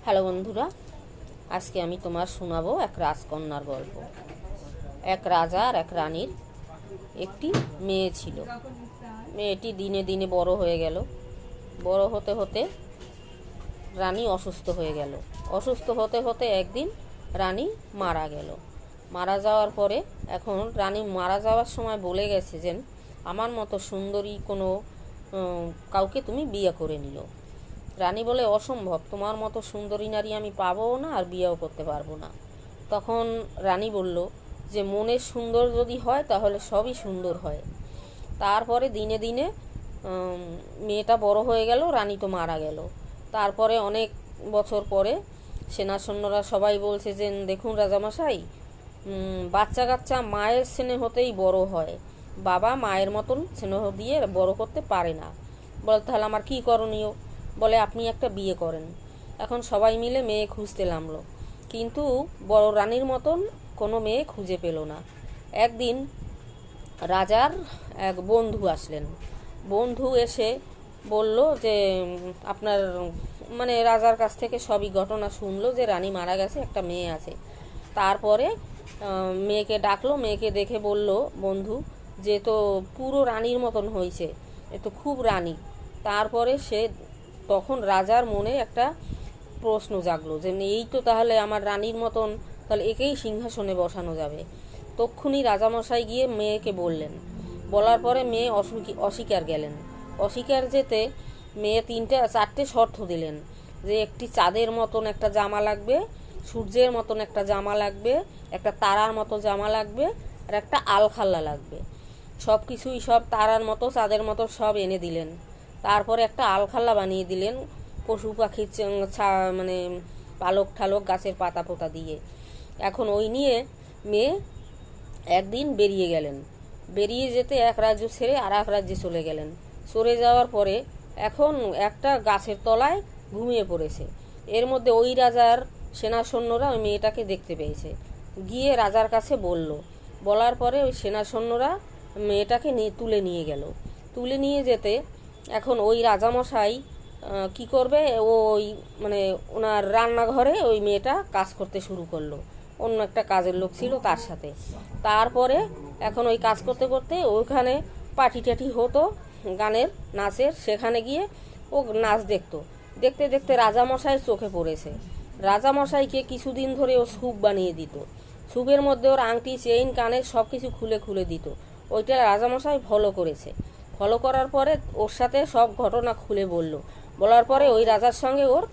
Hello বন্ধুরা, আজকে আমি তোমার শোনাবো এক রাজকন্যার গল্প। এক রাজা আর এক রানীর একটি মেয়ে ছিল। মেয়েটি দিনে দিনে বড় হয়ে গেল। বড় হতে হতে রানী অসুস্থ হয়ে গেল। অসুস্থ হতে হতে একদিন রানী মারা গেল। মারা যাওয়ার পরে এখন রানী মারা যাওয়ার সময় বলে গেছে যে আমার মতো সুন্দরী কোনো কাউকে তুমি বিয়ে করে নিও। রানী বলে, অসম্ভব, তোমার মতো সুন্দরী নারী আমি পাবো না, আর বিয়েও করতে পারবো না। তখন রানী বলল যে মনের সুন্দর যদি হয় তাহলে সবই সুন্দর হয়। তারপরে দিনে দিনে মেয়েটা বড় হয়ে গেল, রানী তো মারা গেল। তারপরে অনেক বছর পরে সেনা সৈন্যরা সবাই বলছে যে দেখুন রাজামশাই, বাচ্চা কাচ্চা মায়ের স্নেহতেই বড় হয়, বাবা মায়ের মতন স্নেহ দিয়ে বড় করতে পারে না। বলে তাহলে আমার কী করণীয়? বলে আপনি একটা বিয়ে করেন। এখন সবাই মিলে মেয়ে খুঁজতে নামলো, কিন্তু বড় রানীর মতন কোনো মেয়ে খুঁজে পেল না। একদিন রাজার এক বন্ধু আসলেন। বন্ধু এসে বলল যে আপনার রাজার কাছ থেকে সবই ঘটনা শুনলো যে রানী মারা গেছে, একটা মেয়ে আছে। তারপরে মেয়েকে ডাকলো, মেয়েকে দেখে বলল বন্ধু যে তো পুরো রানীর মতন হয়েছে, এ তো খুব রানী। তারপরে তখন রাজার মনে একটা প্রশ্ন জাগলো যে এই তো তাহলে আমার রানীর মতন, তাহলে একেই সিংহাসনে বসানো যাবে। তক্ষুনি রাজামশাই গিয়ে মেয়েকে বললেন। বলার পরে মেয়ে অস্বীকার গেলেন। অস্বীকার যেতে মেয়ে চারটে শর্ত দিলেন যে একটি চাঁদের মতন একটা জামা লাগবে, সূর্যের মতন একটা জামা লাগবে, একটা তারার মতো জামা লাগবে, আর একটা আলখাল্লা লাগবে। সব কিছুই সব তারার মতো চাঁদের মতো সব এনে দিলেন। তারপরে একটা আলখাল্লা বানিয়ে দিলেন পশু পাখির পালক ঠালক গাছের পাতা পোতা দিয়ে। এখন ওই নিয়ে মেয়ে একদিন বেরিয়ে গেলেন। বেরিয়ে যেতে এক রাজ্য ছেড়ে আর এক রাজ্যে চলে গেলেন। চলে যাওয়ার পরে এখন একটা গাছের তলায় ঘুমিয়ে পড়েছে। এর মধ্যে ওই রাজার সেনা সৈন্যরা ওই মেয়েটাকে দেখতে পেয়েছে, গিয়ে রাজার কাছে বলল। বলার পরে ওই সেনা সৈন্যরা মেয়েটাকে তুলে নিয়ে গেল। তুলে নিয়ে যেতে এখন ওই রাজামশাই কি করবে, ওই ওনার রান্নাঘরে ওই মেয়েটা কাজ করতে শুরু করলো। অন্য একটা কাজের লোক ছিল তার সাথে। তারপরে এখন ওই কাজ করতে করতে ওইখানে পার্টি টাটি হতো গানের নাচের, সেখানে গিয়ে ও নাচ দেখতো। দেখতে দেখতে রাজামশাই চোখে পড়েছে। রাজামশাইকে কিছুদিন ধরে ও স্যুপ বানিয়ে দিত। স্যুপের মধ্যে ওর আংটি চেইন কানের সব কিছু খুলে খুলে দিত। ওইটা রাজামশাই ফলো করেছে। ফলো করার পরে ওর সাথে সব ঘটনা খুলে বলল। বলার পরে ওই রাজার সঙ্গে ওর